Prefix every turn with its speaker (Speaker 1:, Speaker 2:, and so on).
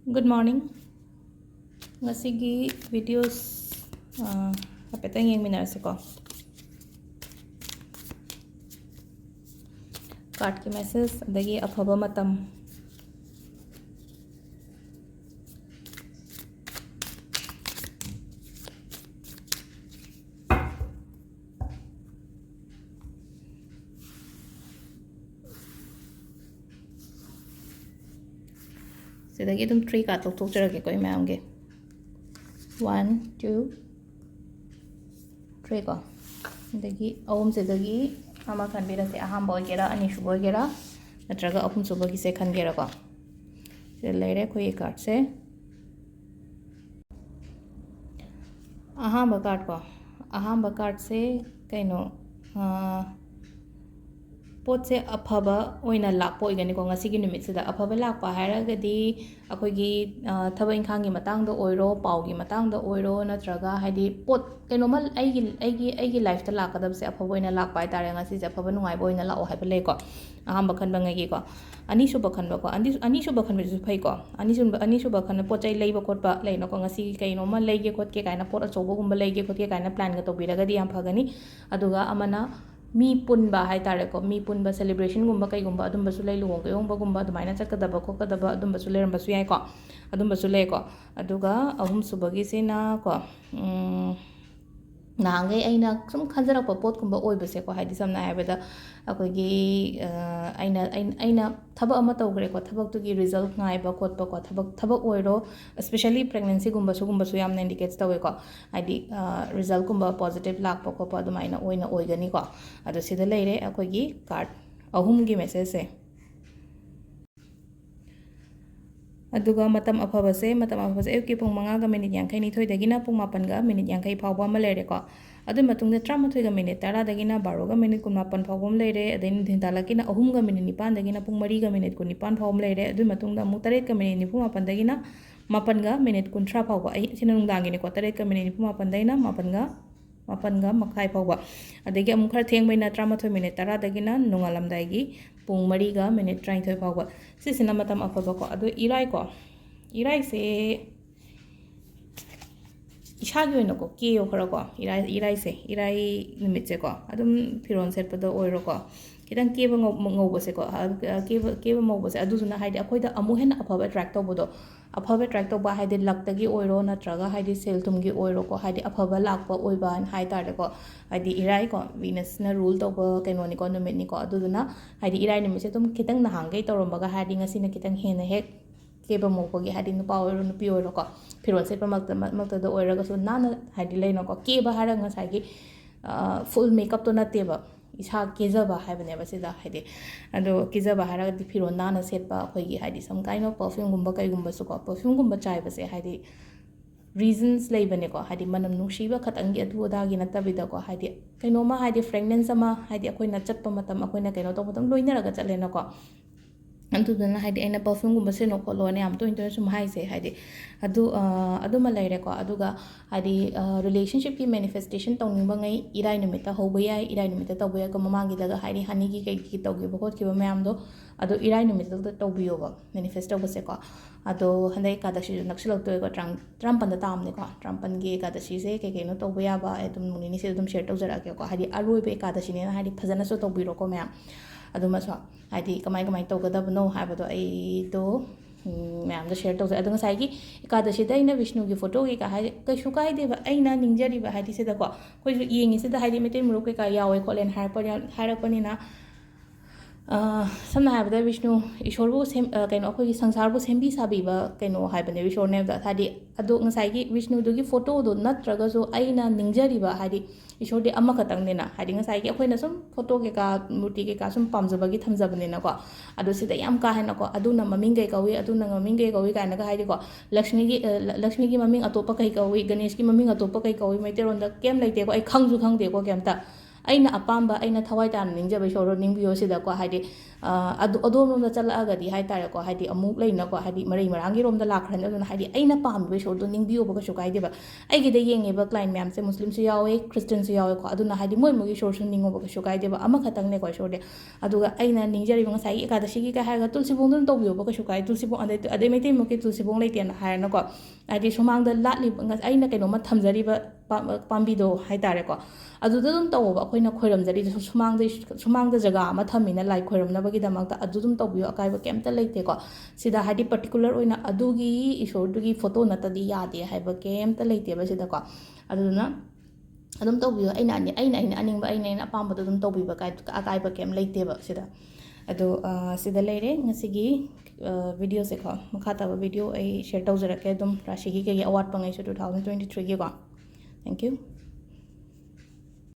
Speaker 1: Good morning. Ngasigi videos hapetang yengminaraseko. Card ki message adagi afaba matam. Sidagi dum 3 card luktukjarage ko imamge. 1 2 3 ko. Sidagi ahum sidagi ama khanbirase ahamba ogera ani shubo ogera natraga ahum subo gi se khanbira ko. Sida leire khoi card se ahamba card se kaino पोचे अफबा ओइना लापो इगनि को ngasi numit sida afaba lakpa haragadi akoigi thaba inkhang gi matang da oiro pau gi matang da oiro natraga haidi pot kenomal aigi life ta lakadab se afaba oina lakpa tare ngasi se afaba nungai boina la o haiba le ko ahamba khan bangai ko ani shuba khan ba ko ani shuba khan be su phai ko ani shuba khan pot chai leiba kot ba leino ko ngasi kainoma leige kot ke kaina pot achobo gumba leige kot ke kaina plan ga to biragadi yam phagani aduga amana mi punba hai tare ko mi punba celebration gumba kai gumba adum basu lei luhong yong ba gumba adumai na chakadaba ko kadaba adum basu leram basu yai ko adum basu le ko aduga ahum subagi sina ko nahangai aina sum khanjarakpa pot gumba oibase ko haidi samna haibada akoigi aina thaba ama tawgre ko thabak tu gi result ngai ba kot ba ko thabak oiro especially pregnancy gumba su yamna indicates tawe ko haidi result gumba positive lakpa ko pa adumaina oina oigani ko adu sida leire akoigi card ahum gi message se aduga matam afabase ayuki pung 5 ga minute yankai ni thoi dagina pung 8 ga minute yankai phawba ma leire ko adu matung de 38 ga minute 10 dagina 12 ga minute 18 phawbam leire adin dhintalakina 3 ga minute 9 dagina pung 3 ga minute 19 phawbam leire adu matung da mu 3 ga minute 9 dagina 8 ga minute 13 phawba ai sina nungdangi ni ko 3 ga minute 9 dagina 8 ga makhai phawba adagi amu khar thengbaina 38 minute 10 dagina nungalamdai gi pung 3 ga minute 33 phawba sisina matam afaba ko adu irai se ishagi oina ko kiyo khara ko irai limit se ko adum firon set pada oiro ko kitang keba ngauba se ko keba mauba se adu suna haidi akoida amu hen afaba track tawbodo afaba track tawba haidi laktagi oiro natraga haidi sel tumgi oiro ko haidi afaba lakpa oiba an hai tare ko haidi irai ko venus na rule tawba kaino ni ko numit ni ko adu duna haidi irai numit se tum kitang nahangai tawrombaga haidi ngasi na kitang hena hek keba mauba gi haidi nupa oiro nupi oiro ko firon set pa makta da oiraga so nana haidi leino ko keba hara ngasai gi full makeup to na teba isa kezaba haibane ba sida haidi ado kezaba hara di firon nana set pa akoigi haidi some kind of perfume gumba kai gumba su ko perfume gumba chai ba se haidi reasons leibane ko haidi manam nungsiba khatangi adu adagi natabida ko haidi kainoma haidi fragrance ama haidi akoina chatpa matam akoina kaino to matam loinaraga chatlena ko antudana haidi aina perfume gumba se no ko lone am to into sum hai se haidi adu ma leire ko aduga haidi relationship ki manifestation tawning ngai irai numita hoba yai irai numita tawba ya ko mamangi daga haidi hani gi kai ki tawgi ba khot ki ba mayam do adu irai numita da tawbiyo ba manifest tawba se ko ado handai ka da shi nakshilak to ko trampan da tamne ko trampan gi ka da shi se ke ke no tawba ya ba edum nuni ni se dum share tawjara ke ko haidi aroi be ka da shi ne haidi phajana so tawbiro ko mayam aduma so haidi kamai tawgadabno haibado ai do ma'am share तौसे अदंग साइगी एकादशी दैना विष्णु की photo की का है कशु काय देबा अइना निंगजरिबा हाइदि सेदा को कोइ येंगी सेदा हाइदि मेते मुरुक का यावे खोलेन हारपनिना समना हाबदा विष्णु ईश्वरबु सेम कैनो अखोगी संसारबु सेमबी साबीबा कैनो हाइबने विष्णुने हादि अदो ngसाइगी विष्णु दुगी फोटो दो नत्रगा जो अइना निंगजरिबा हादि ईश्वरदि अमा खतंगनेना हादि ngसाइगी अखोइना सम फोटो के का मूर्ति के का सम पामजबगी थमजबनेना को अदो सिदा याम का हैना को अदुना ममिंग कै कवी अदुना ममिंग कै कवी काना का हादि को लक्ष्मी की ममिंग अतोपा कै कवी गणेश की ममिंग अतोपा कै कवी मैतेरोंदा केम लैते को आई खंगजु खंगदे को केमता ꯑꯩꯅ ꯑꯄꯥꯝꯕ ꯑꯩꯅ ꯊꯋꯥꯏ ꯇꯥꯅ ꯅꯤꯡꯖꯕ ꯏꯁꯣꯔꯗꯣ ꯅꯤꯡꯕꯤꯌꯣ ꯁꯤꯗꯀꯣ ꯍꯥꯏꯗꯤ ꯑꯗꯣꯝꯂꯣꯝꯗ ꯆꯠꯂꯛꯑꯒꯗꯤ ꯍꯥꯏꯇꯥꯔꯦꯀꯣ ꯍꯥꯏꯗꯤ ꯑꯃꯨꯛ ꯂꯩꯅꯀꯣ ꯍꯥꯏꯗꯤ ꯃꯔꯩ ꯃꯔꯥꯡꯒꯤꯔꯣꯝꯗ ꯂꯥꯛꯈ꯭ꯔꯅꯤ ꯑꯗꯨꯅ ꯍꯥꯏꯗꯤ ꯑꯩꯅ ꯄꯥꯝꯃꯤꯕ ꯏꯁꯣꯔꯗꯣ ꯅꯤꯡꯕꯤꯌꯣꯕ ꯀꯩꯁꯨ ꯀꯥꯏꯗꯦꯕ ꯑꯩꯒꯤꯗ ꯌꯦꯡꯉꯤꯕ ꯀ꯭ꯂꯥꯏꯟ ꯃꯌꯥꯝꯁꯦ ꯃꯨꯁꯂꯤꯝꯁꯨ ꯌꯥꯎꯋꯦ ꯈ꯭ꯔꯤꯁꯇꯤꯌꯟꯁꯨ ꯌꯥꯎꯋꯦꯀꯣ ꯑꯗꯨꯅ ꯍꯥꯏꯗꯤ ꯃꯣꯏ ꯏꯁꯣꯔꯁꯨ ꯅꯤꯡꯉꯣꯕ ꯀꯩꯁꯨ ꯀꯥꯏꯗꯦꯕ ꯑꯃꯈꯛꯇꯪꯅꯦꯀꯣ ꯏꯁꯣꯔꯗꯤ ꯑꯗꯨꯒ ꯑꯩꯅ ꯅꯤꯡꯖꯔꯤꯕ ꯉꯁꯥꯏꯒꯤ ꯑꯦꯀꯥꯗꯁꯤꯒꯤ ꯀꯩ ꯍꯥꯏꯔꯒ ꯇꯨꯜꯁꯤꯕꯣꯡꯗꯨ ꯑꯗꯨꯝ ꯇꯧꯕꯤꯌꯣꯕ ꯀꯩꯁꯨ ꯀꯥꯏꯗꯦ ꯇꯨꯜꯁꯤꯕꯣꯡ ꯑꯗꯩ ꯃꯩꯇꯩꯃꯨꯛꯀꯤ ꯇꯨꯜꯁꯤꯕꯣꯡ ꯂꯩꯇꯦꯅ ꯍꯥꯏꯔꯅꯀꯣ ꯍꯥꯏꯗꯤ ꯁꯨꯃꯥꯡꯗ ꯂꯥꯠꯂꯤꯕ ꯑꯩꯅ ꯀꯩꯅꯣꯝꯃ ꯊꯝꯖꯔꯤꯕ ꯄꯥꯝꯕꯤꯗꯣ ꯍꯥꯏꯇꯥꯔꯦꯀꯣ ꯑꯗꯨꯗ ꯑꯗꯨꯝ ꯇꯧꯋꯣꯕ ꯑꯩꯈꯣꯏꯅ ꯈꯣꯏꯔꯝꯖꯔꯤꯗꯨꯁꯨ ꯁꯨꯃꯥꯡꯗ ꯖꯒꯥ ꯑꯃ ꯊꯝꯃꯤꯅ ꯂꯥꯏ ꯈꯣꯏꯔꯝꯅꯕꯒꯤꯗꯃꯛꯇ ꯑꯗꯨ ꯑꯗꯨꯝ ꯇꯧꯕꯤꯌꯣ ꯑꯀꯥꯏꯕ ꯀꯩꯝꯇ ꯂꯩꯇꯦꯀꯣ ꯁꯤꯗ ꯍꯥꯏꯗꯤ ꯄꯔꯇꯤꯀꯨꯂꯔ ꯑꯣꯏꯅ ꯑꯗꯨꯒꯤ ꯏꯁꯣꯔꯗꯨꯒꯤ ꯐꯣꯇꯣ ꯅꯠꯇꯗꯤ ꯌꯥꯗꯦ ꯍꯥꯏꯕ ꯀꯩꯝꯇ ꯂꯩꯇꯦꯕ ꯁꯤꯗꯀꯣ ꯑꯗꯨꯗꯨꯅ ꯑꯗꯨꯝ ꯇꯧꯕꯤꯌꯣ ꯑꯩꯅ ꯑꯅꯤꯡꯕ ꯑꯩꯅ ꯑꯄꯥꯝꯕꯗꯣ ꯑꯗꯨꯝ ꯇꯧꯕꯤꯕ ꯑꯀꯥꯏꯕ ꯀꯩꯝ ꯂꯩꯇꯦꯕ ꯁꯤꯗ ꯑꯗꯣ ꯁꯤꯗ ꯂꯩꯔꯦ ꯉꯁꯤꯒꯤ ꯚꯤꯗꯤꯑꯣꯁꯦꯀꯣ ꯃꯈꯥ ꯇꯥꯕ ꯚꯤꯗꯤꯑꯣ ꯑꯩ ꯁꯦꯌꯔ ꯇꯧꯖꯔꯛꯀꯦ ꯑꯗꯨꯝ ꯔꯥꯁꯤꯒꯤ ꯀꯩꯒꯤ ꯑꯋꯥꯠꯄꯉꯩꯁꯨ 2023ꯒꯤꯀꯣ ꯊꯦꯡꯛ ꯌꯨ